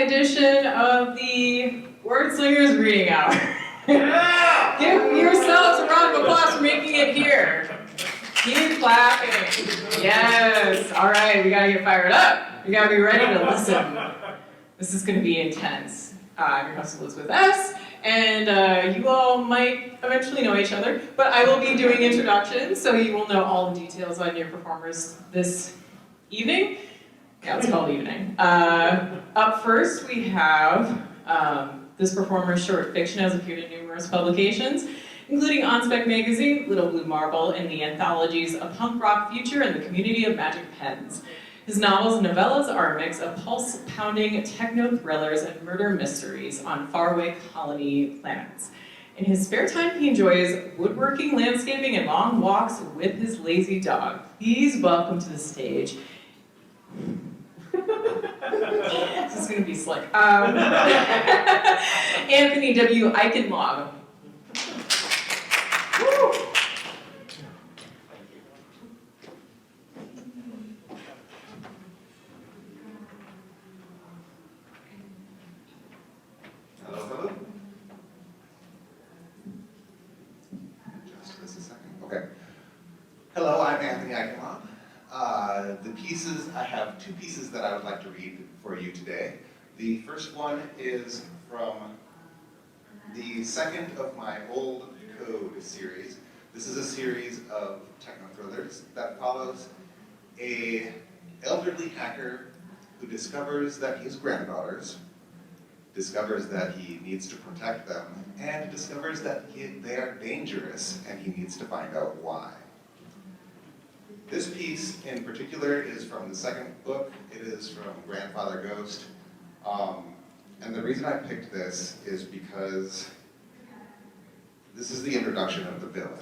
edition of the Wordslingers reading hour. Give yourselves a round of applause for making it here. Keep clapping. Yes. All right, we gotta get fired up. We gotta be ready to listen. This is gonna be intense. I'm your host Elizabeth S. And you all might eventually know each other, but I will be doing introductions, so you will know all the details on your performers this evening. Yeah, it's called evening. Up first, we have this performer's short fiction has appeared in numerous publications, including On Spec Magazine, Little Blue Marble, and the anthologies A Punk Rock Future and the Community of Magic Pens. His novels and novellas are a mix of pulse-pounding techno-thrillers and murder mysteries on faraway colony planets. In his spare time, he enjoys woodworking, landscaping, and long walks with his lazy dog. Please welcome to the stage. This is going to be slick. Anthony W. Eichenlaub. Woo! Hello. Just a second. Okay. Hello, I'm Anthony Eichenlaub. I have two pieces that I would like to read for you today. The first one is from the second of my Old Code series. This is a series of techno-thrillers that follows an elderly hacker who discovers that his granddaughters, discovers that he needs to protect them, and discovers that they are dangerous and he needs to find out why. This piece in particular is from the second book. It is from Grandfather Ghost. And the reason I picked this is because this is the introduction of the villain.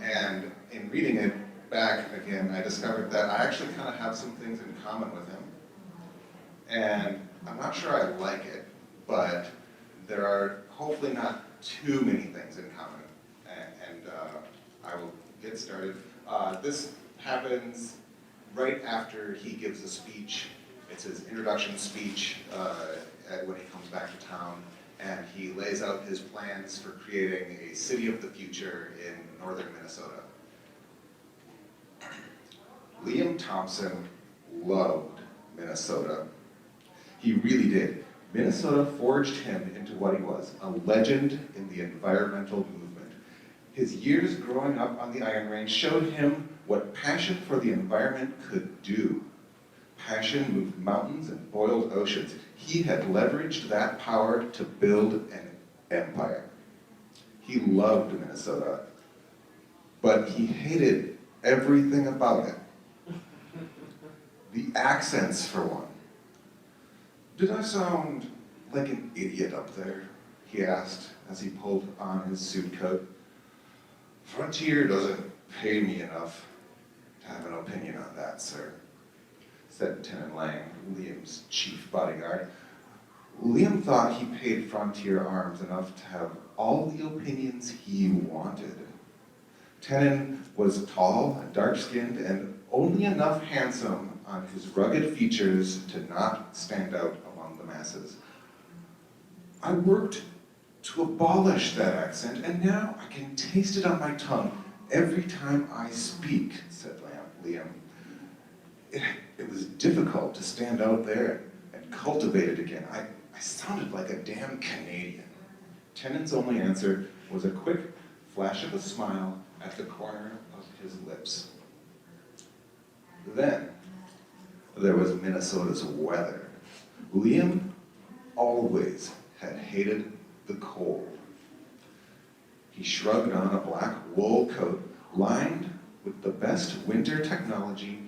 And in reading it back again, I discovered that I actually kind of have some things in common with him. And I'm not sure I like it, but there are hopefully not too many things in common. And I will get started. This happens right after he gives a speech. It's his introduction speech when he comes back to town, and he lays out his plans for creating a city of the future in northern Minnesota. Liam Thompson loved Minnesota. He really did. Minnesota forged him into what he was, a legend in the environmental movement. His years growing up on the Iron Range showed him what passion for the environment could do. Passion moved mountains and boiled oceans. He had leveraged that power to build an empire. He loved Minnesota, but he hated everything about it. The accents, for one. Did I sound like an idiot up there? He asked as he pulled on his suit coat. Frontier doesn't pay me enough to have an opinion on that, sir, said Lieutenant Lang, Liam's chief bodyguard. Liam thought he paid Frontier Arms enough to have all the opinions he wanted. Tenon was tall and dark-skinned and only enough handsome on his rugged features to not stand out among the masses. I worked to abolish that accent, and now I can taste it on my tongue every time I speak, said Liam. It was difficult to stand out there and cultivate it again. I sounded like a damn Canadian. Tenon's only answer was a quick flash of a smile at the corner of his lips. Then, there was Minnesota's weather. Liam always had hated the cold. He shrugged on a black wool coat lined with the best winter technology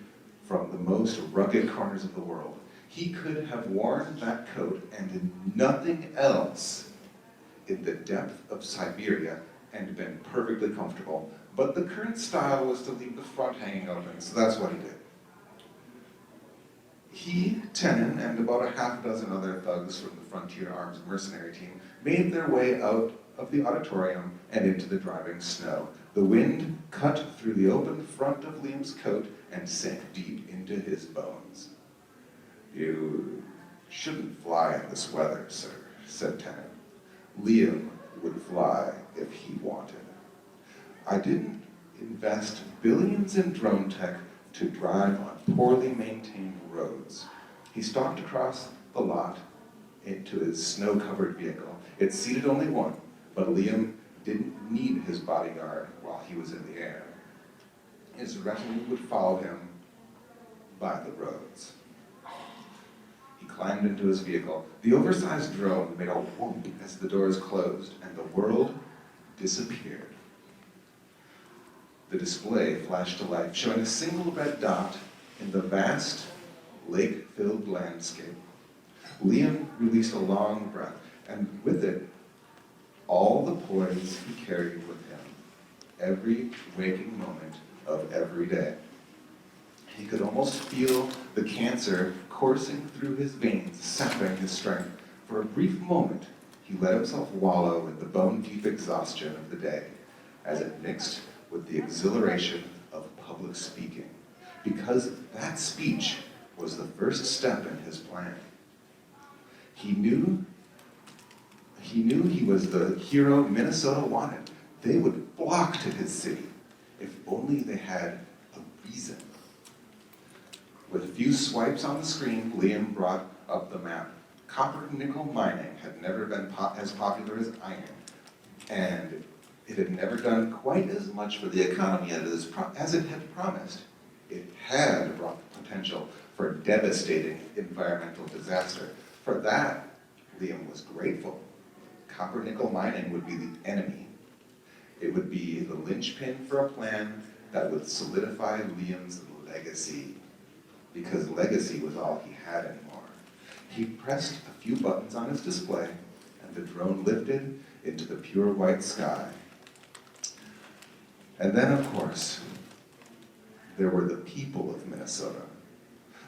from the most rugged corners of the world. He could have worn that coat and nothing else in the depth of Siberia and been perfectly comfortable. But the current style was to leave the front hanging open, so that's what he did. He, Tenon, and about a half dozen other thugs from the Frontier Arms mercenary team made their way out of the auditorium and into the driving snow. The wind cut through the open front of Liam's coat and sank deep into his bones. You "Shouldn't fly in this weather, sir," said Tennant. "Liam would fly if he wanted. I didn't invest billions in drone tech to drive on poorly maintained roads." He stalked across the lot into his snow-covered vehicle. It seated only one, but Liam didn't need his bodyguard while he was in the air. His retinue would follow him by the roads. He climbed into his vehicle. The oversized drone made a whoop as the doors closed, and the world disappeared. The display flashed to life, showing a single red dot in the vast, lake-filled landscape. Liam released a long breath, and with it, all the poise he carried with him, every waking moment of every day. He could almost feel the cancer coursing through his veins, sapping his strength. For a brief moment, he let himself wallow in the bone-deep exhaustion of the day, as it mixed with the exhilaration of public speaking, because that speech was the first step in his plan. He knew he was the hero Minnesota wanted. They would flock to his city if only they had a reason. With a few swipes on the screen, Liam brought up the map. Copper nickel mining had never been as popular as iron, and it had never done quite as much for the economy as it had promised. It had brought the potential for devastating environmental disaster. For that, Liam was grateful. Copper nickel mining would be the enemy. It would be the linchpin for a plan that would solidify Liam's legacy, because legacy was all he had anymore. He pressed a few buttons on his display, and the drone lifted into the pure white sky. And then, of course, there were the people of Minnesota.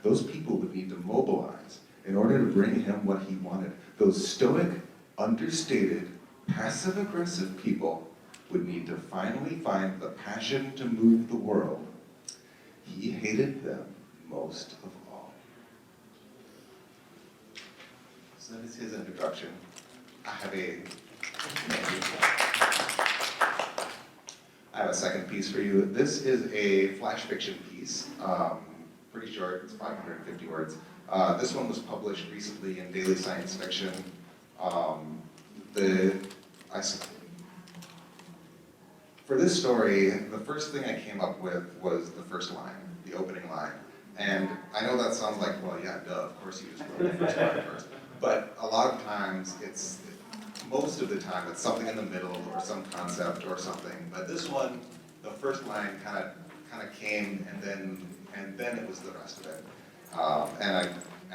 Those people would need to mobilize in order to bring him what he wanted. Those stoic, understated, passive-aggressive people would need to finally find the passion to move the world. He hated them most of all. So that is his introduction. I have a second piece for you. This is a flash fiction piece, pretty short, it's 550 words. This one was published recently in Daily Science Fiction. For this story, the first thing I came up with was the first line, the opening line. And I know that sounds like, well, yeah, duh, of course you just wrote the first line first. But a lot of times, most of the time, it's something in the middle or some concept or something. But this one, the first line kind of came, and then it was the rest of it. And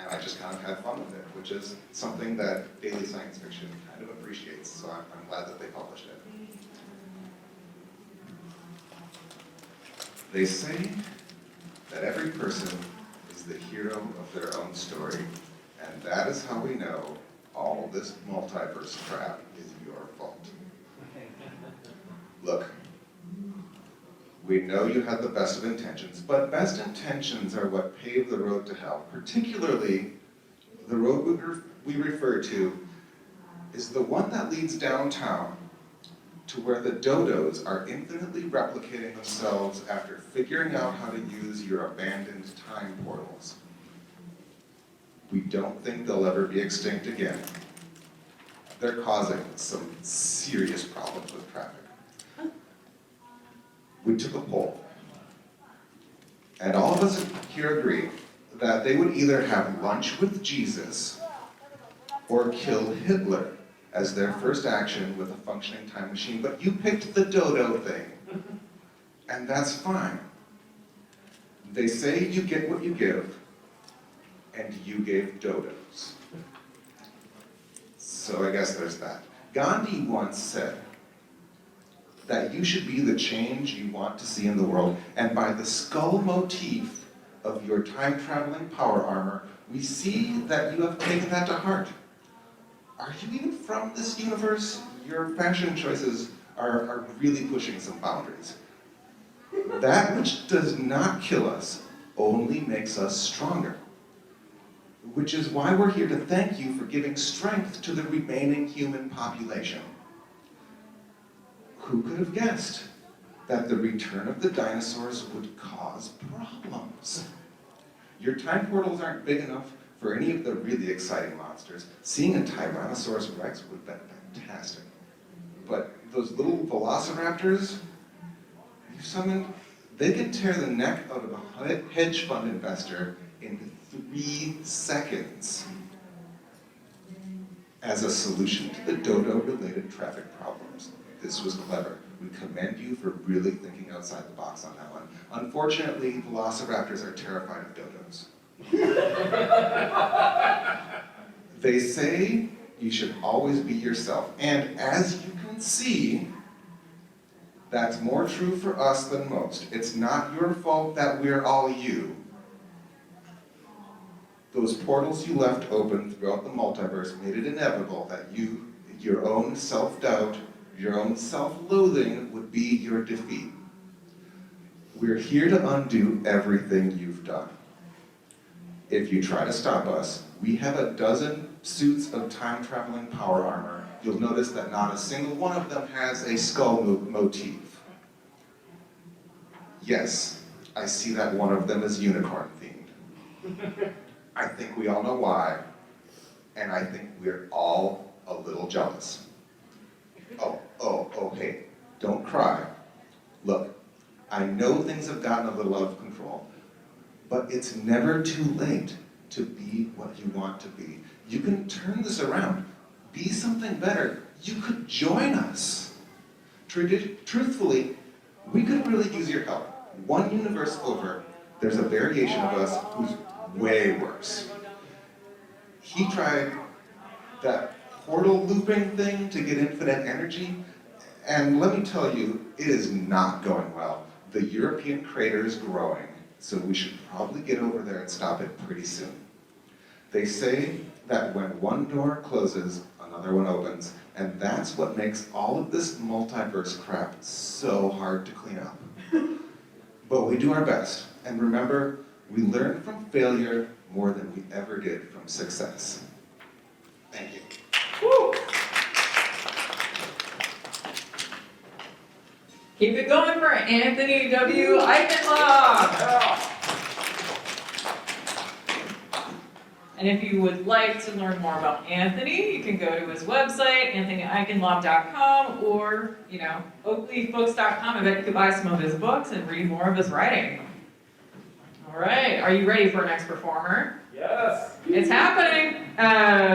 I just kind of had fun with it, which is something that Daily Science Fiction kind of appreciates. So I'm glad that they published it. They say that every person is the hero of their own story, and that is how we know all this multiverse crap is your fault. Look, we know you had the best of intentions, but best intentions are what pave the road to hell. Particularly, the road we refer to is the one that leads downtown to where the dodos are infinitely replicating themselves after figuring out how to use your abandoned time portals. We don't think they'll ever be extinct again. They're causing some serious problems with traffic. We took a poll, and all of us here agree that they would either have lunch with Jesus or kill Hitler as their first action with a functioning time machine. But you picked the dodo thing, and that's fine. They say you get what you give, and you gave dodos. So I guess there's that. Gandhi once said that you should be the change you want to see in the world, and by the skull motif of your time-traveling power armor, we see that you have taken that to heart. Are you even from this universe? Your fashion choices are really pushing some boundaries. That which does not kill us only makes us stronger. which is why we're here to thank you for giving strength to the remaining human population. Who could have guessed that the return of the dinosaurs would cause problems? Your time portals aren't big enough for any of the really exciting monsters. Seeing a Tyrannosaurus Rex would have been fantastic. But those little velociraptors you summoned, they can tear the neck out of a hedge fund investor in 3 seconds. As a solution to the dodo-related traffic problems, this was clever. We commend you for really thinking outside the box on that one. Unfortunately, velociraptors are terrified of dodos. They say you should always be yourself, and as you can see, that's more true for us than most. It's not your fault that we're all you. Those portals you left open throughout the multiverse made it inevitable that your own self-doubt, your own self-loathing would be your defeat. We're here to undo everything you've done. If you try to stop us, we have a dozen suits of time-traveling power armor. You'll notice that not a single one of them has a skull motif. Yes, I see that one of them is unicorn-themed. I think we all know why, and I think we're all a little jealous. Oh, hey, don't cry. Look, I know things have gotten a little out of control, but it's never too late to be what you want to be. You can turn this around, be something better. You could join us. Truthfully, we could really use your help. One universe over, there's a variation of us who's way worse. He tried that portal looping thing to get infinite energy, and let me tell you, it is not going well. The European crater is growing, so we should probably get over there and stop it pretty soon. They say that when one door closes, another one opens, and that's what makes all of this multiverse crap so hard to clean up. But we do our best, and remember, we learn from failure more than we ever did from success. Thank you. Woo. Keep it going for Anthony W. Eichenlaub. And if you would like to learn more about Anthony, you can go to his website, anthonyeichenlaub.com, or, oakleyfolks.com. I bet you could buy some of his books and read more of his writing. All right, are you ready for our next performer? Yes. It's happening.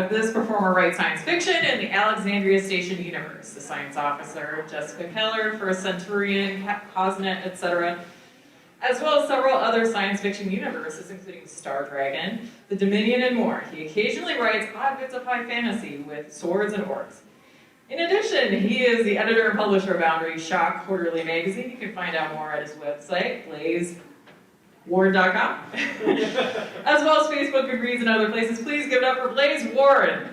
This performer writes science fiction in the Alexandria Station universe. The science officer, Jessica Keller, for Centurion, Cosnet, etc., as well as several other science fiction universes, including Star Dragon, The Dominion, and more. He occasionally writes odd bits of high fantasy with swords and orcs. In addition, he is the editor and publisher of Boundary Shock Quarterly magazine. You can find out more at his website, BlazeWard.com, as well as Facebook, Goodreads, and other places. Please give it up for Blaze Ward.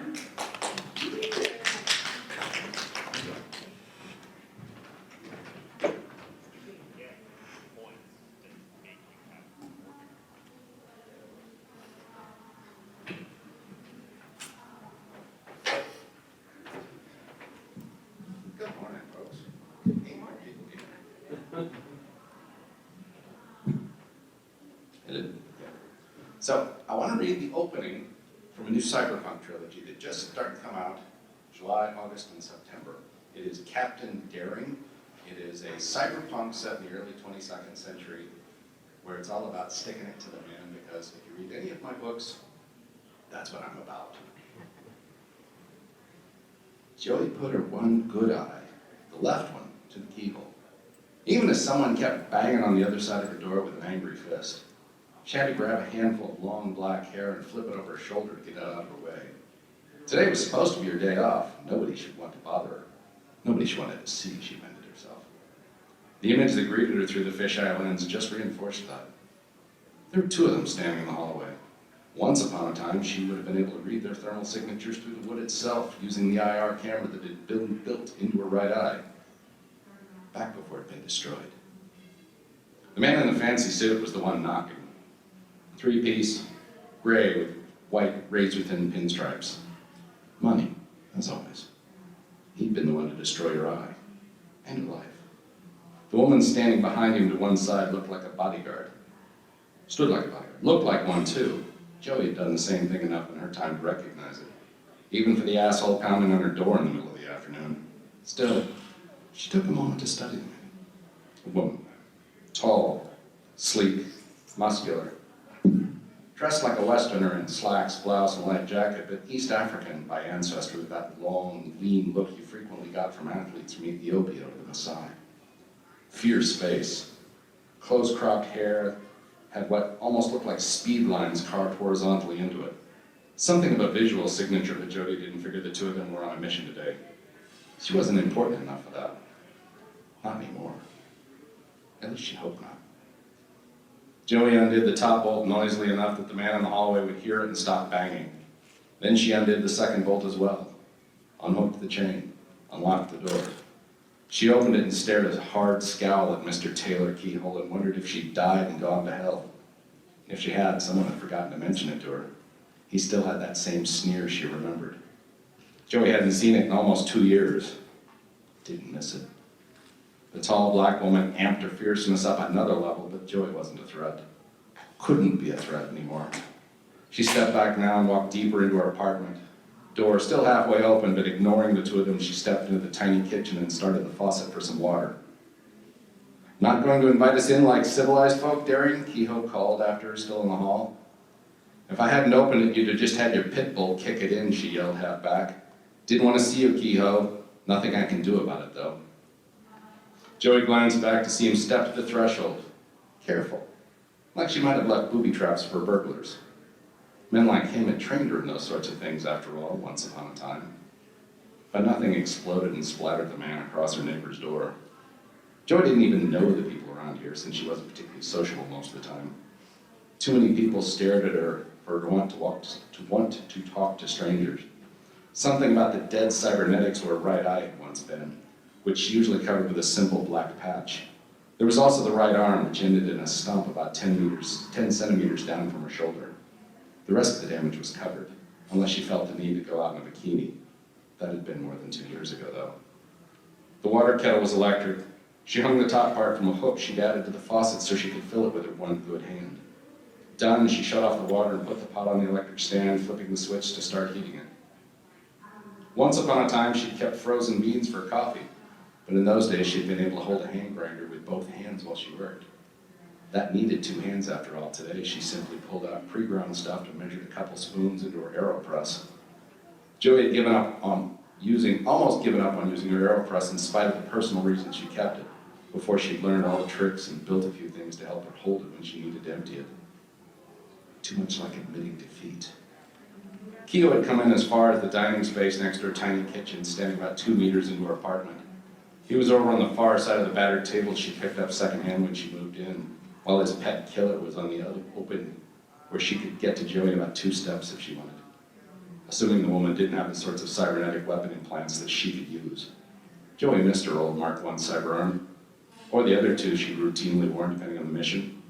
Good morning, folks. Hello. So, I want to read the opening from a new cyberpunk trilogy that just started to come out July, August, and September. It is Captain Daring. It is a cyberpunk set in the early 22nd century where it's all about sticking it to the man, because if you read any of my books, that's what I'm about. Joey put her one good eye, the left one, to the keyhole. Even as someone kept banging on the other side of her door with an angry fist. She had to grab a handful of long black hair and flip it over her shoulder to get it out of her way. Today was supposed to be her day off. Nobody should want to bother her. Nobody she wanted to see she mended herself. The image that greeted her through the fisheye lens just reinforced that. There were two of them standing in the hallway. Once upon a time, she would have been able to read their thermal signatures through the wood itself, using the IR camera that had been built into her right eye, back before it had been destroyed. The man in the fancy suit was the one knocking. Three-piece, gray, with white, razor-thin pinstripes. Money, as always. He'd been the one to destroy her eye, and her life. The woman standing behind him to one side looked like a bodyguard. Stood like a bodyguard, looked like one too. Joey had done the same thing enough in her time to recognize it. Even for the asshole pounding on her door in the middle of the afternoon. Still, she took a moment to study the man. A woman. Tall, sleek, muscular. Dressed like a Westerner in slacks, blouse, and light jacket, but East African by ancestry with that long, lean look you frequently got from athletes from Ethiopia over the Maasai. Fierce face, close-cropped hair, had what almost looked like speed lines carved horizontally into it. Something of a visual signature that Jody didn't figure the two of them were on a mission today. She wasn't important enough for that. Not anymore. At least she hoped not. Joey undid the top bolt noisily enough that the man in the hallway would hear it and stop banging. Then she undid the second bolt as well, unhooked the chain, unlocked the door. She opened it and stared a hard scowl at Mr. Taylor Keyhole and wondered if she'd died and gone to hell. If she had, someone had forgotten to mention it to her. He still had that same sneer she remembered. Joey hadn't seen it in almost 2 years. Didn't miss it. The tall black woman amped her fierceness up another level, but Joey wasn't a threat. Couldn't be a threat anymore. She stepped back now and walked deeper into her apartment. Door still halfway open, but ignoring the two of them, she stepped into the tiny kitchen and started the faucet for some water. Not going to invite us in like civilized folk, Darian? Kehoe called after her, still in the hall. If I hadn't opened it, you'd have just had your pit bull kick it in, she yelled half back. Didn't want to see you, Kehoe. Nothing I can do about it, though. Joey glanced back to see him step to the threshold. Careful. Like she might have left booby traps for burglars. Men like him had trained her in those sorts of things, after all, once upon a time. But nothing exploded and splattered the man across her neighbor's door. Joey didn't even know the people around here, since she wasn't particularly sociable most of the time. Too many people stared at her for her to want to talk to strangers. Something about the dead cybernetics where her right eye had once been, which she usually covered with a simple black patch. There was also the right arm, which ended in a stump about 10 centimeters down from her shoulder. The rest of the damage was covered, unless she felt the need to go out in a bikini. That had been more than 2 years ago, though. The water kettle was electric. She hung the top part from a hook she'd added to the faucet so she could fill it with her one good hand. Done, she shut off the water and put the pot on the electric stand, flipping the switch to start heating it. Once upon a time, she'd kept frozen beans for coffee, but in those days, she'd been able to hold a hand grinder with both hands while she worked. That needed 2 hands after all. Today, she simply pulled out pre-ground stuff and measured a couple spoons into her AeroPress. Joey had almost given up on using her AeroPress in spite of the personal reasons she kept it, before she'd learned all the tricks and built a few things to help her hold it when she needed to empty it. Too much like admitting defeat. Kehoe had come in as far as the dining space next to her tiny kitchen, standing about 2 meters into her apartment. He was over on the far side of the battered table she picked up secondhand when she moved in, while his pet killer was on the other open, where she could get to Joey in about 2 steps if she wanted. Assuming the woman didn't have the sorts of cybernetic weapon implants that she could use. Joey missed her old Mark I cyberarm, or the other 2 she'd routinely worn depending on the mission.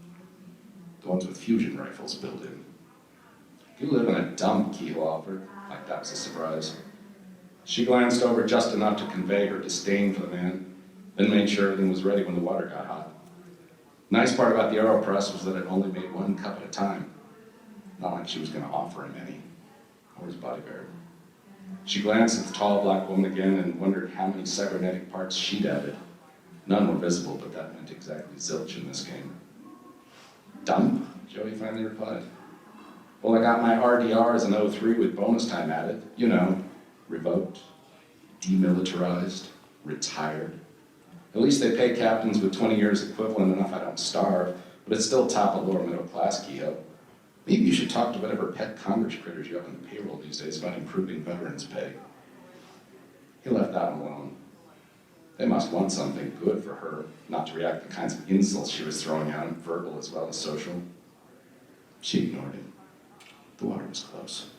The ones with fusion rifles built in. You live in a dump, Kehoe offered, like that was a surprise. She glanced over just enough to convey her disdain for the man, then made sure everything was ready when the water got hot. Nice part about the AeroPress was that it only made 1 cup at a time. Not like she was going to offer him any, or his bodyguard. She glanced at the tall black woman again and wondered how many cybernetic parts she'd added. None were visible, but that meant exactly zilch in this game. Dump? Joey finally replied. Well, I got my RDRs in 03 with bonus time added. You know, revoked, demilitarized, retired. At least they pay captains with 20 years equivalent enough I don't starve, but it's still top of lower middle class, Kehoe. Maybe you should talk to whatever pet Congress critters you have on the payroll these days about improving veterans' pay. He left that one alone. They must want something good for her, not to react to the kinds of insults she was throwing at him, verbal as well as social. She ignored him. The water was close.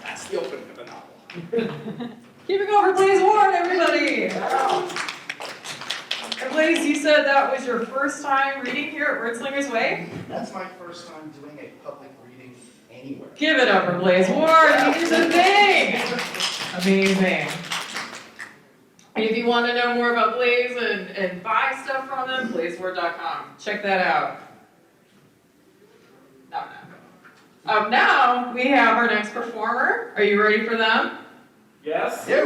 That's the opening of the novel. Keeping over, please warn everybody. And Blaze, you said that was your first time reading here at Wordslinger's Way? That's my first time doing a public reading anywhere. Give it up for Blaze Ward, he's a thing! Amazing. And if you want to know more about Blaze and buy stuff from him, blazeward.com. Check that out. Now we have our next performer. Are you ready for them? Yes? They're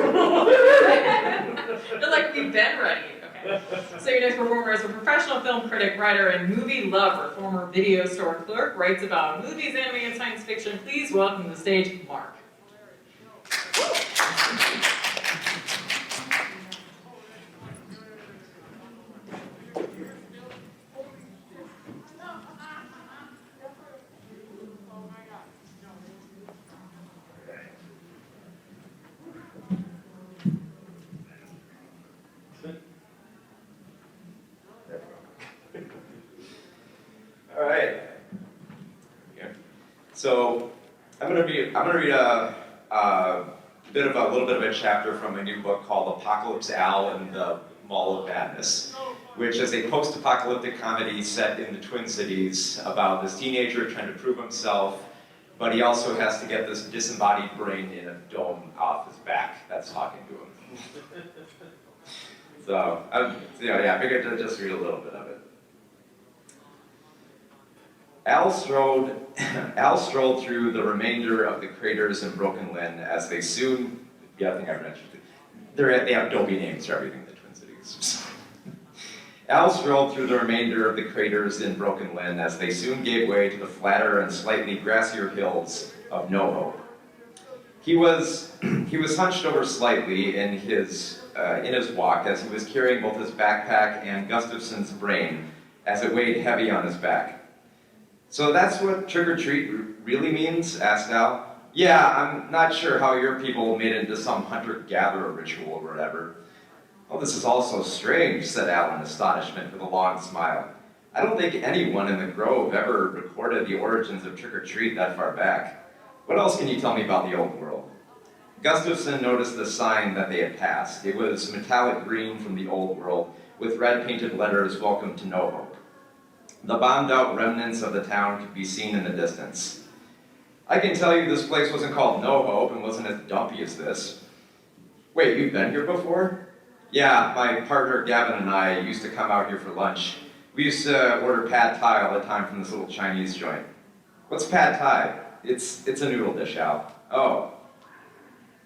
like, we've been ready. Okay. So your next performer is a professional film critic, writer, and movie lover, former video store clerk, writes about movies, anime, and science fiction. Please welcome to the stage, Mark. All right. Okay. So I'm gonna read a little bit of a chapter from a new book called Apocalypse Al and the Mall of Madness, which is a post-apocalyptic comedy set in the Twin Cities about this teenager trying to prove himself, but he also has to get this disembodied brain in a dome off his back that's talking to him. So, I figured to just read a little bit of it. Al strolled through the remainder of the craters in Broken Lynn as they soon, I think I mentioned it. They have Dolby names for everything in the Twin Cities. Al strolled through the remainder of the craters in Broken Lynn as they soon gave way to the flatter and slightly grassier hills of No Hope. He was hunched over slightly in his walk as he was carrying both his backpack and Gustafson's brain as it weighed heavy on his back. So that's what trick-or-treat really means? Asked Al. Yeah, I'm not sure how your people made it into some hunter-gatherer ritual or whatever. Oh, this is all so strange, said Al in astonishment with a long smile. I don't think anyone in the Grove ever recorded the origins of trick-or-treat that far back. What else can you tell me about the old world? Gustafson noticed the sign that they had passed. It was metallic green from the old world, with red painted letters, "Welcome to No Hope." The bombed-out remnants of the town could be seen in the distance. I can tell you this place wasn't called No Hope and wasn't as dumpy as this. Wait, you've been here before? Yeah, my partner Gavin and I used to come out here for lunch. We used to order pad thai all the time from this little Chinese joint. What's pad thai? It's a noodle dish, Al. Oh.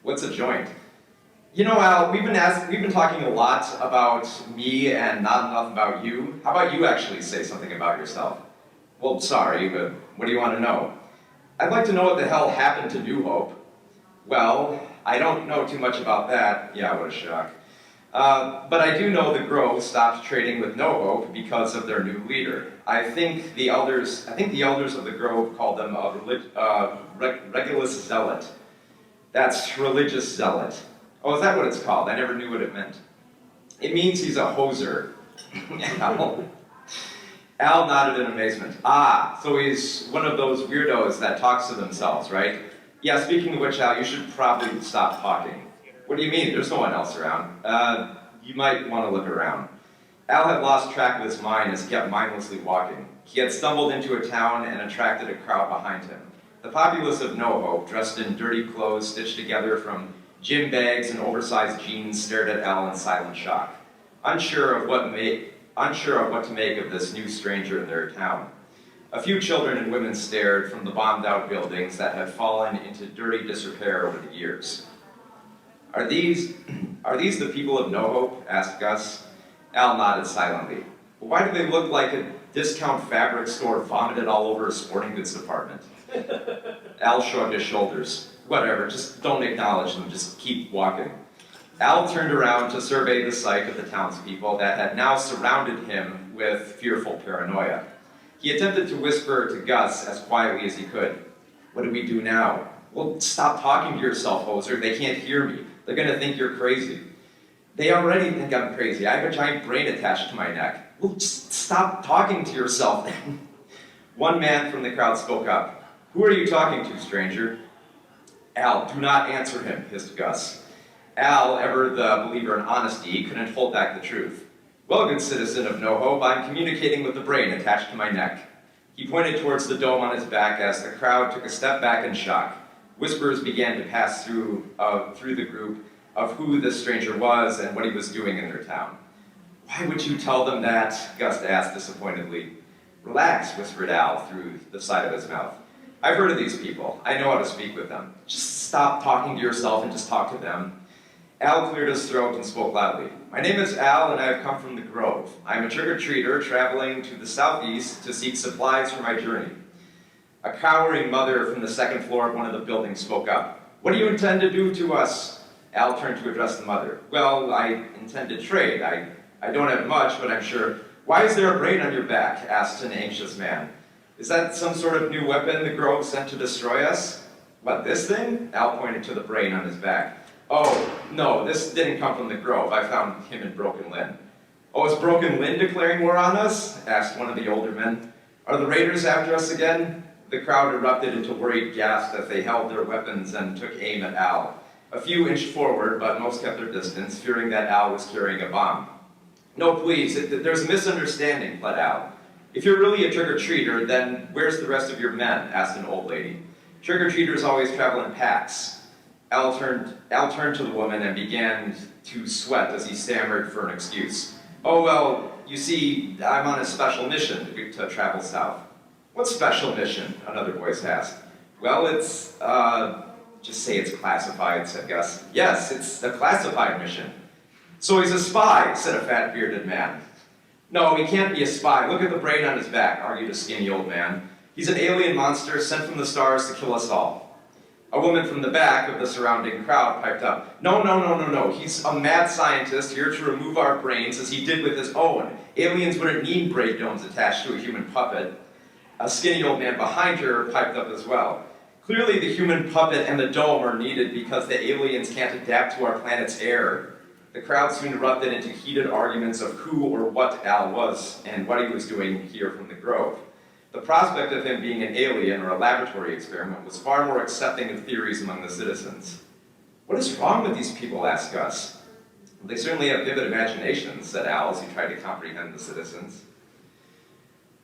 What's a joint? You know, Al, we've been talking a lot about me and not enough about you. How about you actually say something about yourself? Well, sorry, but what do you want to know? I'd like to know what the hell happened to New Hope. Well, I don't know too much about that. Yeah, what a shock. But I do know the Grove stopped trading with No Hope because of their new leader. I think the elders of the Grove called them a regulus zealot. That's religious zealot. Oh, is that what it's called? I never knew what it meant. It means he's a hoser. Al nodded in amazement. Ah, so he's one of those weirdos that talks to themselves, right? Yeah, speaking of which, Al, you should probably stop talking. What do you mean? There's no one else around. You might want to look around. Al had lost track of his mind as he kept mindlessly walking. He had stumbled into a town and attracted a crowd behind him. The populace of No Hope, dressed in dirty clothes stitched together from gym bags and oversized jeans, stared at Al in silent shock, unsure of what to make of this new stranger in their town. A few children and women stared from the bombed-out buildings that had fallen into dirty disrepair over the years. Are these the people of No Hope? Asked Gus. Al nodded silently. Well, why do they look like a discount fabric store vomited all over a sporting goods department? Al shrugged his shoulders. Whatever, just don't acknowledge them, just keep walking. Al turned around to survey the sight of the townspeople that had now surrounded him with fearful paranoia. He attempted to whisper to Gus as quietly as he could. What do we do now? Well, stop talking to yourself, hoser. They can't hear me. They're gonna think you're crazy. They already think I'm crazy. I have a giant brain attached to my neck. Well, just stop talking to yourself then. One man from the crowd spoke up. Who are you talking to, stranger? Al, do not answer him, hissed Gus. Al, ever the believer in honesty, couldn't hold back the truth. Well, good citizen of No Hope, I'm communicating with the brain attached to my neck. He pointed towards the dome on his back as the crowd took a step back in shock. Whispers began to pass through the group of who this stranger was and what he was doing in their town. Why would you tell them that? Gus asked disappointedly. Relax, whispered Al through the side of his mouth. I've heard of these people. I know how to speak with them. Just stop talking to yourself and just talk to them. Al cleared his throat and spoke loudly. My name is Al and I have come from the Grove. I am a trick-or-treater traveling to the southeast to seek supplies for my journey. A cowering mother from the second floor of one of the buildings spoke up. What do you intend to do to us? Al turned to address the mother. Well, I intend to trade. I don't have much, but I'm sure. Why is there a brain on your back? Asked an anxious man. Is that some sort of new weapon the Grove sent to destroy us? What, this thing? Al pointed to the brain on his back. Oh, no, this didn't come from the Grove. I found him in Broken Lynn. Oh, is Broken Lynn declaring war on us? Asked one of the older men. Are the raiders after us again? The crowd erupted into worried gasps as they held their weapons and took aim at Al. A few inched forward, but most kept their distance, fearing that Al was carrying a bomb. No, please, there's a misunderstanding, pled Al. If you're really a trick-or-treater, then where's the rest of your men? Asked an old lady. Trick-or-treaters always travel in packs. Al turned to the woman and began to sweat as he stammered for an excuse. Oh, well, you see, I'm on a special mission to travel south. What special mission? Another voice asked. Well, it's, just say it's classified, said Gus. Yes, it's a classified mission. So he's a spy, said a fat bearded man. No, he can't be a spy. Look at the brain on his back, argued a skinny old man. He's an alien monster sent from the stars to kill us all. A woman from the back of the surrounding crowd piped up, No. He's a mad scientist here to remove our brains as he did with his own. Aliens wouldn't need brain domes attached to a human puppet. A skinny old man behind her piped up as well. Clearly the human puppet and the dome are needed because the aliens can't adapt to our planet's air. The crowd soon erupted into heated arguments of who or what Al was and what he was doing here from the Grove. The prospect of him being an alien or a laboratory experiment was far more accepting of theories among the citizens. What is wrong with these people, asked Gus. They certainly have vivid imaginations, said Al as he tried to comprehend the citizens.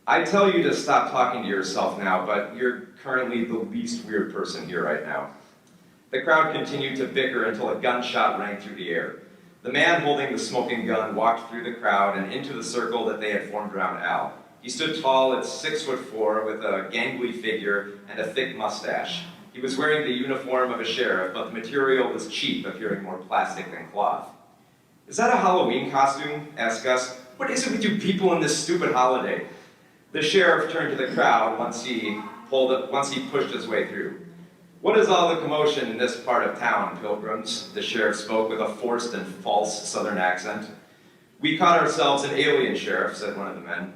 I tell you to stop talking to yourself now, but you're currently the least weird person here right now. The crowd continued to bicker until a gunshot rang through the air. The man holding the smoking gun walked through the crowd and into the circle that they had formed around Al. He stood tall at 6'4" with a gangly figure and a thick mustache. He was wearing the uniform of a sheriff, but the material was cheap, appearing more plastic than cloth. Is that a Halloween costume? Asked Gus. What is it with you people in this stupid holiday? The sheriff turned to the crowd once he pushed his way through. What is all the commotion in this part of town, pilgrims? The sheriff spoke with a forced and false southern accent. We caught ourselves an alien, sheriff, said one of the men.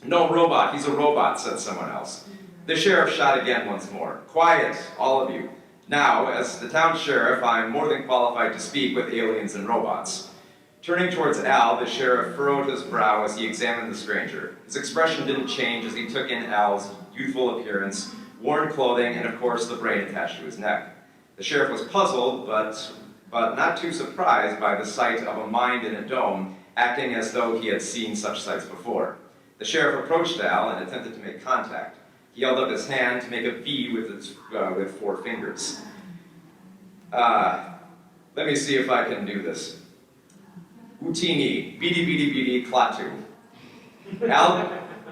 No, robot, he's a robot, said someone else. The sheriff shot again once more. Quiet, all of you. Now, as the town sheriff, I'm more than qualified to speak with aliens and robots. Turning towards Al, the sheriff furrowed his brow as he examined the stranger. His expression didn't change as he took in Al's youthful appearance, worn clothing, and of course the brain attached to his neck. The sheriff was puzzled, but not too surprised by the sight of a mind in a dome, acting as though he had seen such sights before. The sheriff approached Al and attempted to make contact. He held up his hand to make a V with 4 fingers. Let me see if I can do this. Utini, bidi, klatu.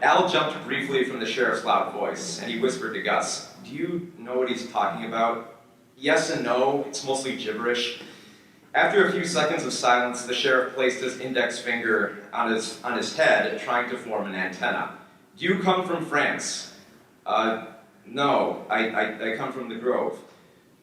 Al jumped briefly from the sheriff's loud voice, and he whispered to Gus, Do you know what he's talking about? Yes and no, it's mostly gibberish. After a few seconds of silence, the sheriff placed his index finger on his head, trying to form an antenna. Do you come from France? No, I come from the Grove.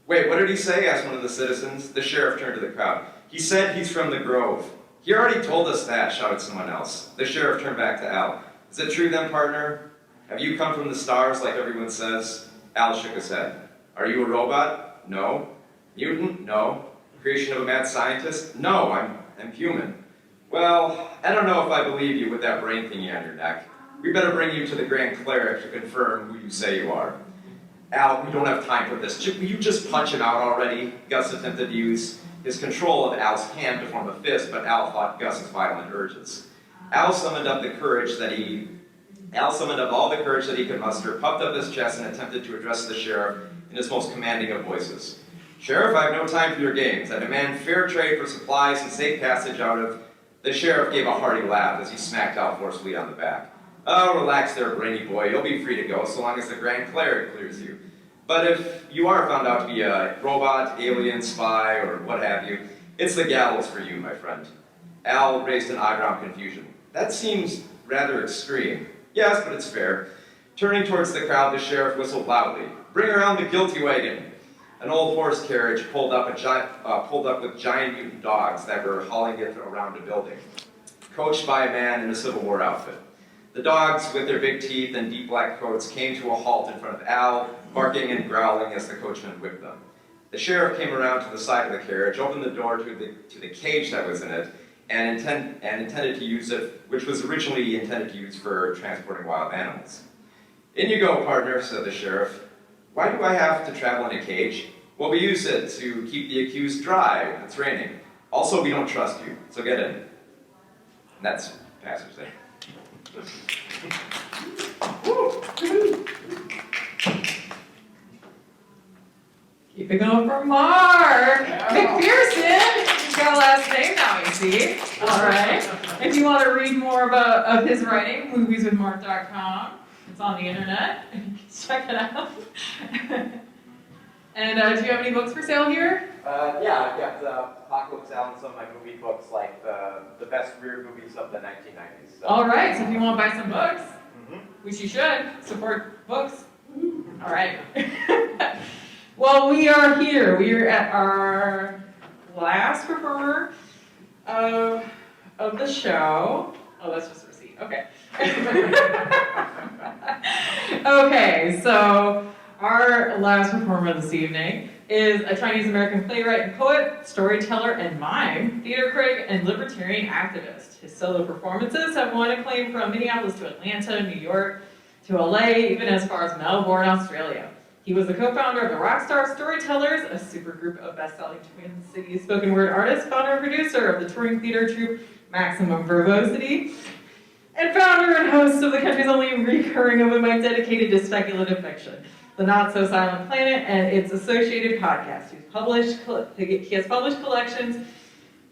Wait, what did he say? Asked one of the citizens. The sheriff turned to the crowd. He said he's from the Grove. He already told us that, shouted someone else. The sheriff turned back to Al. Is it true then, partner? Have you come from the stars like everyone says? Al shook his head. Are you a robot? No. Mutant? No. Creation of a mad scientist? No, I'm human. Well, I don't know if I believe you with that brain thingy on your neck. We better bring you to the Grand Cleric to confirm who you say you are. Al, we don't have time for this. Will you just punch him out already? Gus attempted to use his control of Al's hand to form a fist, but Al fought Gus's violent urges. Al summoned up all the courage that he could muster, puffed up his chest, and attempted to address the sheriff in his most commanding of voices. "Sheriff, I have no time for your games. I demand fair trade for supplies and safe passage out of..." The sheriff gave a hearty laugh as he smacked Al forcefully on the back. "Oh, relax there, brainy boy. You'll be free to go so long as the Grand Cleric clears you. But if you are found out to be a robot, alien, spy, or what have you, it's the gallows for you, my friend." Al raised an eyebrow in confusion. "That seems rather extreme." "Yes, but it's fair." Turning towards the crowd, the sheriff whistled loudly. "Bring around the guilty wagon." An old horse carriage pulled up with giant mutant dogs that were hauling it around a building, coached by a man in a Civil War outfit. The dogs, with their big teeth and deep black coats, came to a halt in front of Al, barking and growling as the coachman whipped them. The sheriff came around to the side of the carriage, opened the door to the cage that was in it, and intended to use it, which was originally intended to use for transporting wild animals. "In you go, partner," said the sheriff. "Why do I have to travel in a cage?" "Well, we use it to keep the accused dry when it's raining. Also, we don't trust you, so get in." And that's passage there. Keep it going for Mark. McPherson. He's got a last name now, you see. All right. If you want to read more of his writing, movieswithmark.com. It's on the internet. Check it out. And do you have any books for sale here? Yeah, I've got Apocalypse Now and some of my movie books, like the best weird movies of the 1990s. So. All right, so if you want to buy some books, which you should, support books. All right. Well, we are here. We are at our last performer of the show. Oh, that's just a receipt. Okay. Okay, so our last performer this evening is a Chinese-American playwright and poet, storyteller and mime, theater critic, and libertarian activist. His solo performances have won acclaim from Minneapolis to Atlanta, New York, to LA, even as far as Melbourne, Australia. He was the co-founder of the Rockstar Storytellers, a supergroup of best-selling Twin Cities spoken word artists, founder and producer of the touring theater troupe Maximum Verbosity, and founder and host of the country's only recurring open mic dedicated to speculative fiction, The Not So Silent Planet, and its associated podcast. He has published collections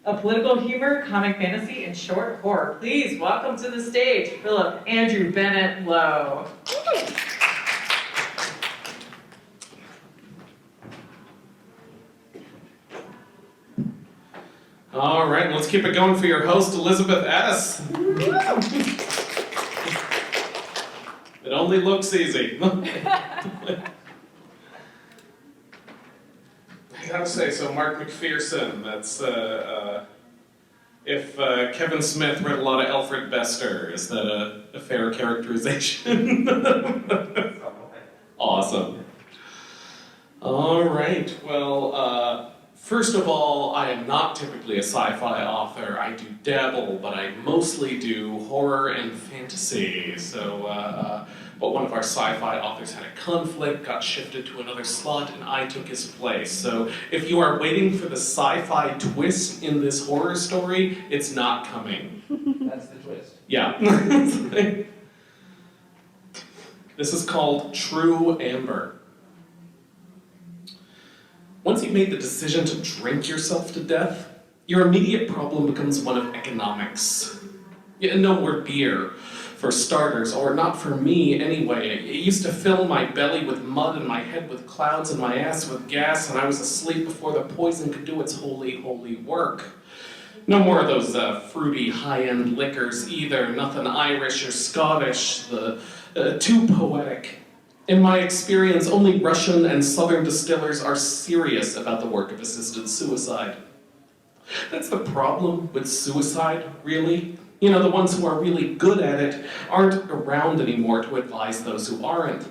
of political humor, comic fantasy, and short horror. Please welcome to the stage, Phillip Andrew Bennett Lowe. All right, let's keep it going for your host, Elizabeth S. It only looks easy. I gotta say, so Mark McPherson, that's, if Kevin Smith read a lot of Alfred Bester, is that a fair characterization? Awesome. All right, well, first of all, I am not typically a sci-fi author. I do dabble, but I mostly do horror and fantasy. So, but one of our sci-fi authors had a conflict, got shifted to another slot, and I took his place. So if you are waiting for the sci-fi twist in this horror story, it's not coming. That's the twist. Yeah. This is called True Amber. Once you've made the decision to drink yourself to death, your immediate problem becomes one of economics. No more beer, for starters, or not for me anyway. It used to fill my belly with mud and my head with clouds and my ass with gas, and I was asleep before the poison could do its holy, holy work. No more of those fruity, high-end liquors either, nothing Irish or Scottish, too poetic. In my experience, only Russian and Southern distillers are serious about the work of assisted suicide. That's the problem with suicide, really. You know, the ones who are really good at it aren't around anymore to advise those who aren't.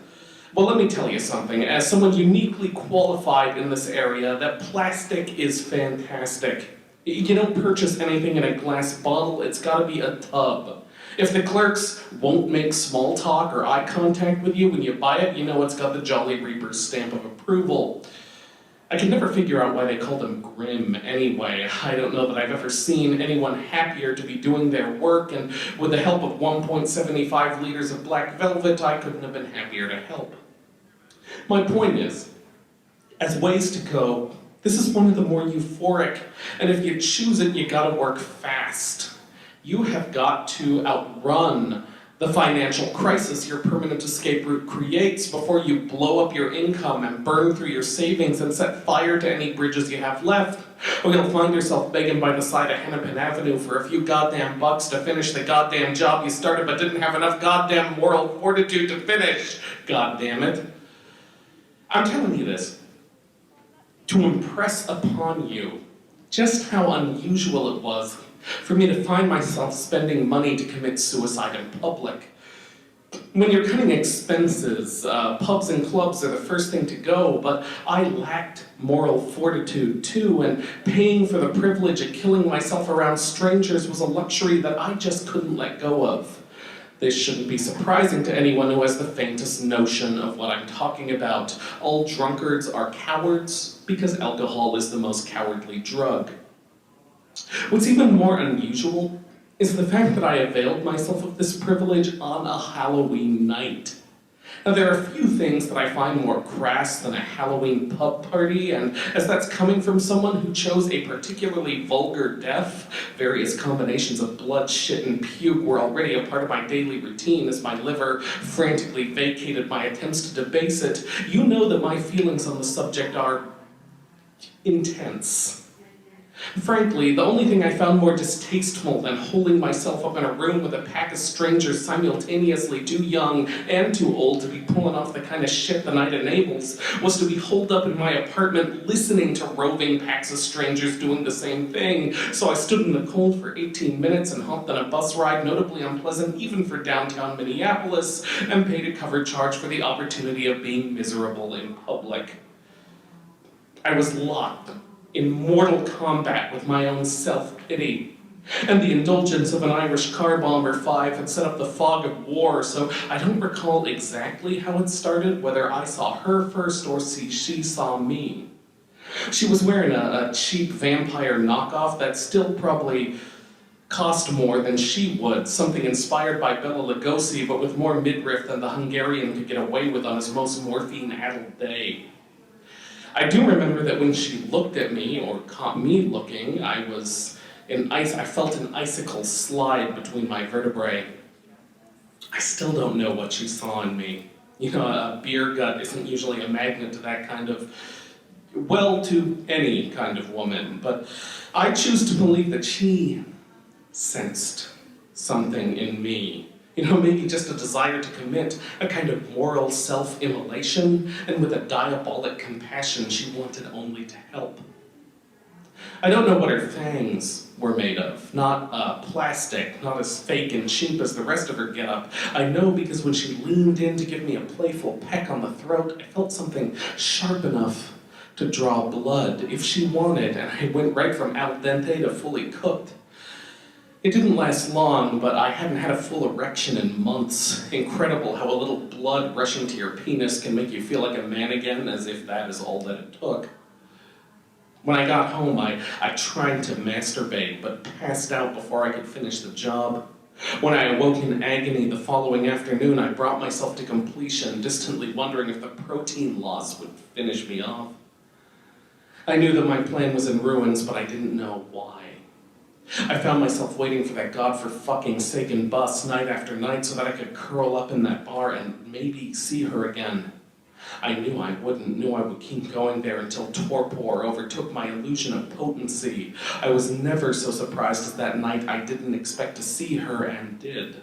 Well, let me tell you something. As someone uniquely qualified in this area, that plastic is fantastic. You don't purchase anything in a glass bottle, it's gotta be a tub. If the clerks won't make small talk or eye contact with you when you buy it, you know it's got the Jolly Reaper's stamp of approval. I can never figure out why they call them grim anyway. I don't know that I've ever seen anyone happier to be doing their work, and with the help of 1.75 liters of black velvet, I couldn't have been happier to help. My point is, as ways to go, this is one of the more euphoric, and if you choose it, you gotta work fast. You have got to outrun the financial crisis your permanent escape route creates before you blow up your income and burn through your savings and set fire to any bridges you have left. Or you'll find yourself begging by the side of Hennepin Avenue for a few goddamn bucks to finish the goddamn job you started but didn't have enough goddamn moral fortitude to finish. God damn it. I'm telling you this to impress upon you just how unusual it was for me to find myself spending money to commit suicide in public. When you're cutting expenses, pubs and clubs are the first thing to go, but I lacked moral fortitude too, and paying for the privilege of killing myself around strangers was a luxury that I just couldn't let go of. This shouldn't be surprising to anyone who has the faintest notion of what I'm talking about. All drunkards are cowards because alcohol is the most cowardly drug. What's even more unusual is the fact that I availed myself of this privilege on a Halloween night. Now, there are few things that I find more crass than a Halloween pub party, and as that's coming from someone who chose a particularly vulgar death, various combinations of blood, shit, and puke were already a part of my daily routine as my liver frantically vacated my attempts to debase it, you know that my feelings on the subject are intense. Frankly, the only thing I found more distasteful than holding myself up in a room with a pack of strangers simultaneously too young and too old to be pulling off the kind of shit the night enables was to be holed up in my apartment listening to roving packs of strangers doing the same thing. So I stood in the cold for 18 minutes and hopped on a bus ride notably unpleasant even for downtown Minneapolis and paid a cover charge for the opportunity of being miserable in public. I was locked in mortal combat with my own self-pity. And the indulgence of an Irish car bomber 5 had set up the fog of war, so I don't recall exactly how it started, whether I saw her first or she saw me. She was wearing a cheap vampire knockoff that still probably cost more than she would, something inspired by Bela Lugosi, but with more midriff than the Hungarian could get away with on his most morphine-addled day. I do remember that when she looked at me, or caught me looking, I felt an icicle slide between my vertebrae. I still don't know what she saw in me. You know, a beer gut isn't usually a magnet to that kind of, well, to any kind of woman, but I choose to believe that she sensed something in me. You know, maybe just a desire to commit a kind of moral self-immolation, and with a diabolic compassion she wanted only to help. I don't know what her fangs were made of. Not plastic, not as fake and cheap as the rest of her getup. I know because when she leaned in to give me a playful peck on the throat, I felt something sharp enough to draw blood if she wanted, and I went right from al dente to fully cooked. It didn't last long, but I hadn't had a full erection in months. Incredible how a little blood rushing to your penis can make you feel like a man again, as if that is all that it took. When I got home, I tried to masturbate, but passed out before I could finish the job. When I awoke in agony the following afternoon, I brought myself to completion, distantly wondering if the protein loss would finish me off. I knew that my plan was in ruins, but I didn't know why. I found myself waiting for that God-for-fucking-saken bus night after night so that I could curl up in that bar and maybe see her again. I knew I would keep going there until torpor overtook my illusion of potency. I was never so surprised as that night I didn't expect to see her and did.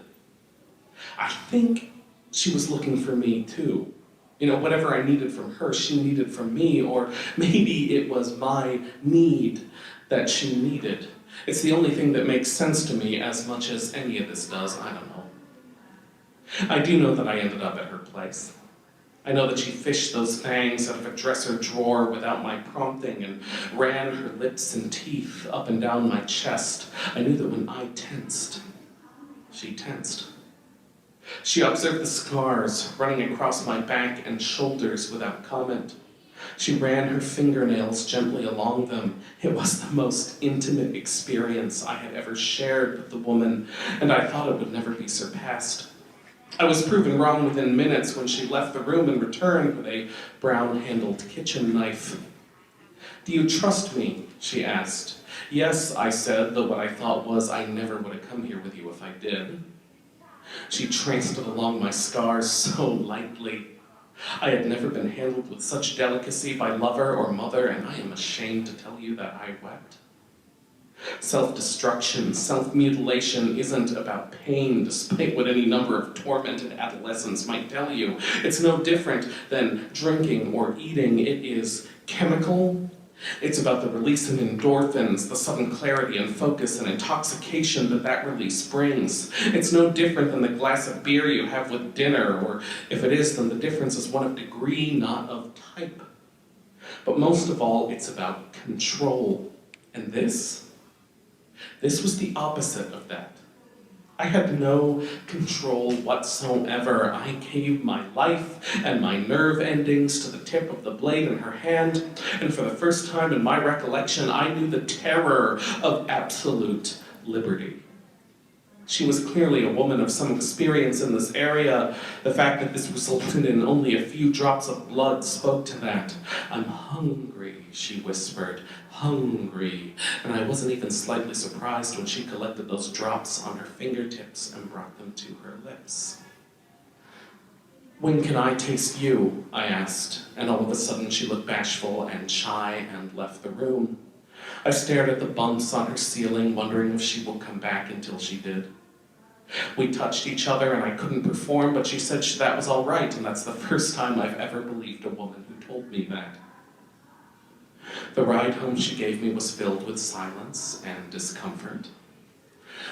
I think she was looking for me too. You know, whatever I needed from her, she needed from me, or maybe it was my need that she needed. It's the only thing that makes sense to me as much as any of this does, I don't know. I do know that I ended up at her place. I know that she fished those fangs out of a dresser drawer without my prompting and ran her lips and teeth up and down my chest. I knew that when I tensed, she tensed. She observed the scars running across my back and shoulders without comment. She ran her fingernails gently along them. It was the most intimate experience I had ever shared with the woman, and I thought it would never be surpassed. I was proven wrong within minutes when she left the room and returned with a brown-handled kitchen knife. "Do you trust me?" she asked. "Yes," I said, though what I thought was I never would have come here with you if I did. She traced it along my scars so lightly. I had never been handled with such delicacy by lover or mother, and I am ashamed to tell you that I wept. Self-destruction, self-mutilation isn't about pain, despite what any number of tormented adolescents might tell you. It's no different than drinking or eating. It is chemical. It's about the release of endorphins, the sudden clarity and focus and intoxication that release brings. It's no different than the glass of beer you have with dinner, or if it is, then the difference is one of degree, not of type. But most of all, it's about control. And this was the opposite of that. I had no control whatsoever. I gave my life and my nerve endings to the tip of the blade in her hand, and for the first time in my recollection, I knew the terror of absolute liberty. She was clearly a woman of some experience in this area. The fact that this resulted in only a few drops of blood spoke to that. "I'm hungry," she whispered, "hungry." And I wasn't even slightly surprised when she collected those drops on her fingertips and brought them to her lips. "When can I taste you?" I asked, and all of a sudden she looked bashful and shy and left the room. I stared at the bumps on her ceiling, wondering if she would come back until she did. We touched each other and I couldn't perform, but she said that was all right, and that's the first time I've ever believed a woman who told me that. The ride home she gave me was filled with silence and discomfort.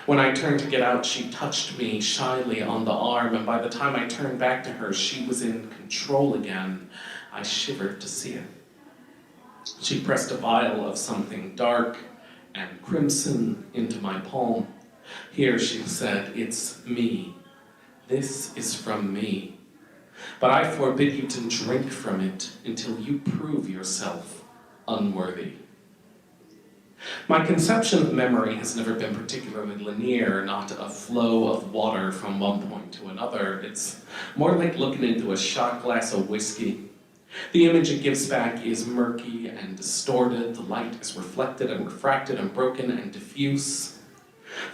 When I turned to get out, she touched me shyly on the arm, and by the time I turned back to her, she was in control again. I shivered to see it. She pressed a vial of something dark and crimson into my palm. "Here," she said, "it's me. This is from me. But I forbid you to drink from it until you prove yourself unworthy." My conception of memory has never been particularly linear, not a flow of water from one point to another. It's more like looking into a shot glass of whiskey. The image it gives back is murky and distorted. The light is reflected and refracted and broken and diffuse.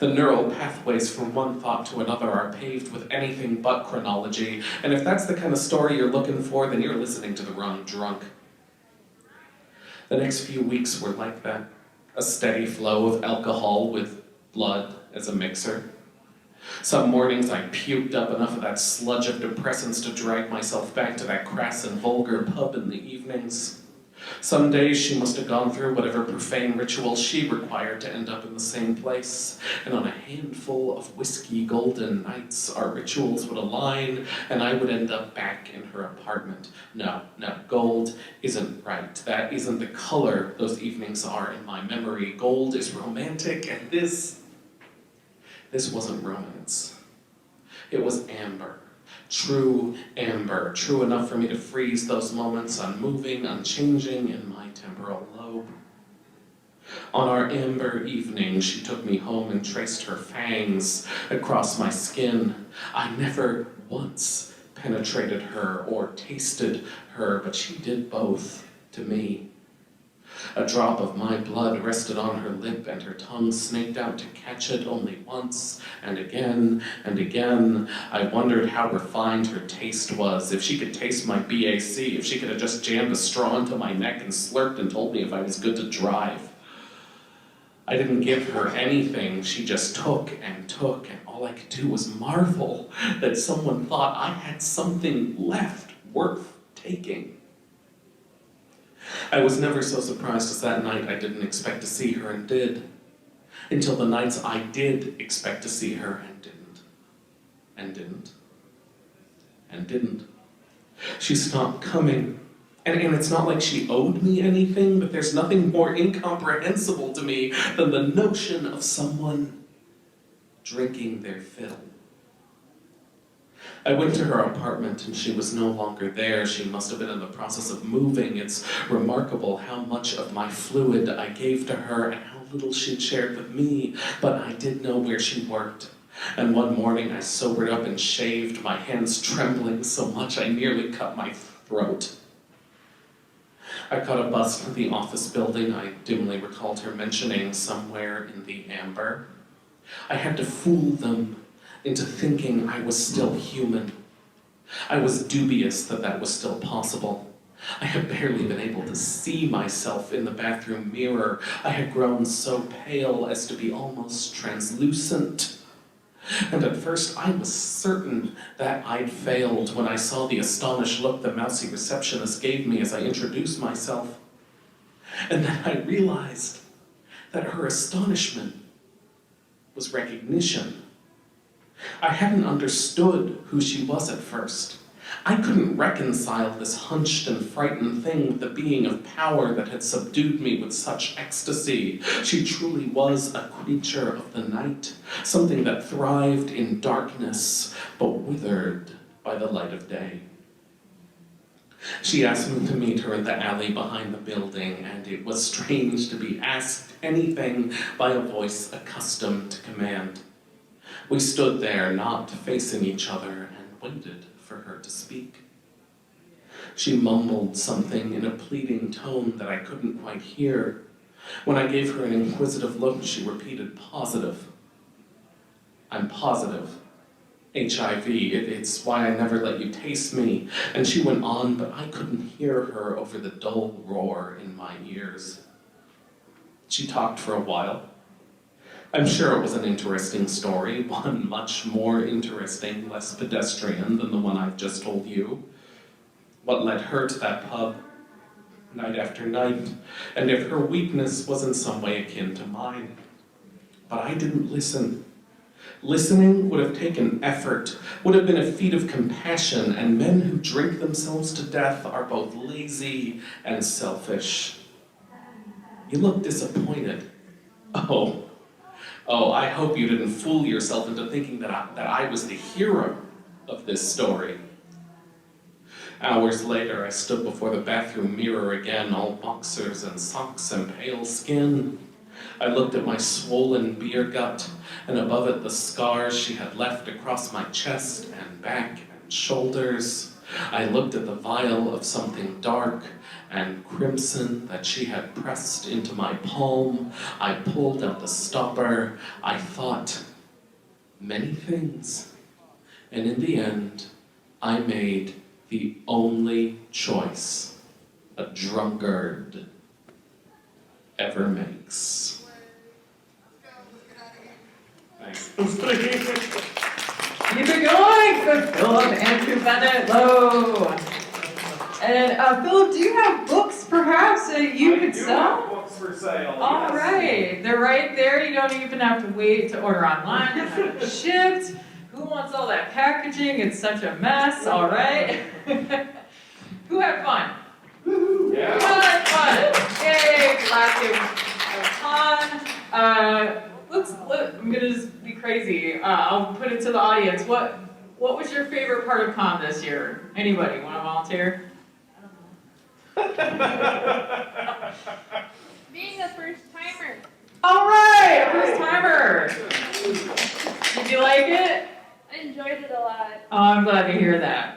The neural pathways from one thought to another are paved with anything but chronology, and if that's the kind of story you're looking for, then you're listening to the wrong drunk. The next few weeks were like that, a steady flow of alcohol with blood as a mixer. Some mornings I puked up enough of that sludge of depressants to drag myself back to that crass and vulgar pub in the evenings. Some days she must have gone through whatever profane ritual she required to end up in the same place. And on a handful of whiskey golden nights, our rituals would align and I would end up back in her apartment. No, gold isn't right. That isn't the color those evenings are in my memory. Gold is romantic, and this wasn't romance. It was amber. True amber, true enough for me to freeze those moments, unmoving, unchanging in my temporal lobe. On our amber evening, she took me home and traced her fangs across my skin. I never once penetrated her or tasted her, but she did both to me. A drop of my blood rested on her lip, and her tongue snaked out to catch it only once, and again, and again. I wondered how refined her taste was, if she could taste my BAC, if she could have just jammed a straw into my neck and slurped and told me if I was good to drive. I didn't give her anything, she just took, and all I could do was marvel that someone thought I had something left worth taking. I was never so surprised as that night I didn't expect to see her and did, until the nights I did expect to see her and didn't, and didn't, and didn't. She stopped coming, and it's not like she owed me anything, but there's nothing more incomprehensible to me than the notion of someone drinking their fill. I went to her apartment and she was no longer there. She must have been in the process of moving. It's remarkable how much of my fluid I gave to her and how little she'd shared with me, but I did know where she worked. And one morning I sobered up and shaved, my hands trembling so much I nearly cut my throat. I caught a bus to the office building. I dimly recalled her mentioning somewhere in the amber. I had to fool them into thinking I was still human. I was dubious that that was still possible. I had barely been able to see myself in the bathroom mirror. I had grown so pale as to be almost translucent. And at first I was certain that I'd failed when I saw the astonished look the mousy receptionist gave me as I introduced myself. And then I realized that her astonishment was recognition. I hadn't understood who she was at first. I couldn't reconcile this hunched and frightened thing with the being of power that had subdued me with such ecstasy. She truly was a creature of the night, something that thrived in darkness, but withered by the light of day. She asked me to meet her in the alley behind the building, and it was strange to be asked anything by a voice accustomed to command. We stood there, not facing each other, and waited for her to speak. She mumbled something in a pleading tone that I couldn't quite hear. When I gave her an inquisitive look, she repeated, "Positive. I'm positive. HIV, it's why I never let you taste me." And she went on, but I couldn't hear her over the dull roar in my ears. She talked for a while. I'm sure it was an interesting story, one much more interesting, less pedestrian than the one I've just told you. What led her to that pub, night after night, and if her weakness was in some way akin to mine. But I didn't listen. Listening would have taken effort, would have been a feat of compassion, and men who drink themselves to death are both lazy and selfish. You look disappointed. Oh, I hope you didn't fool yourself into thinking that I was the hero of this story. Hours later, I stood before the bathroom mirror again, all boxers and socks and pale skin. I looked at my swollen beer gut, and above it the scars she had left across my chest and back and shoulders. I looked at the vial of something dark and crimson that she had pressed into my palm. I pulled out the stopper. I thought many things. And in the end, I made the only choice a drunkard ever makes. Thanks. Keep it going for Phillip Andrew Bennett Low. And Phillip, do you have books perhaps that you could sell? I do have books for sale. All right, they're right there. You don't even have to wait to order online and have it shipped. Who wants all that packaging? It's such a mess. All right. Who had fun? Yeah. Who had fun? Yay! Glad to have fun. I'm gonna just be crazy. I'll put it to the audience. What was your favorite part of con this year? Anybody want to volunteer? Being a first timer. All right, first timer. Did you like it? I enjoyed it a lot. Oh, I'm glad to hear that.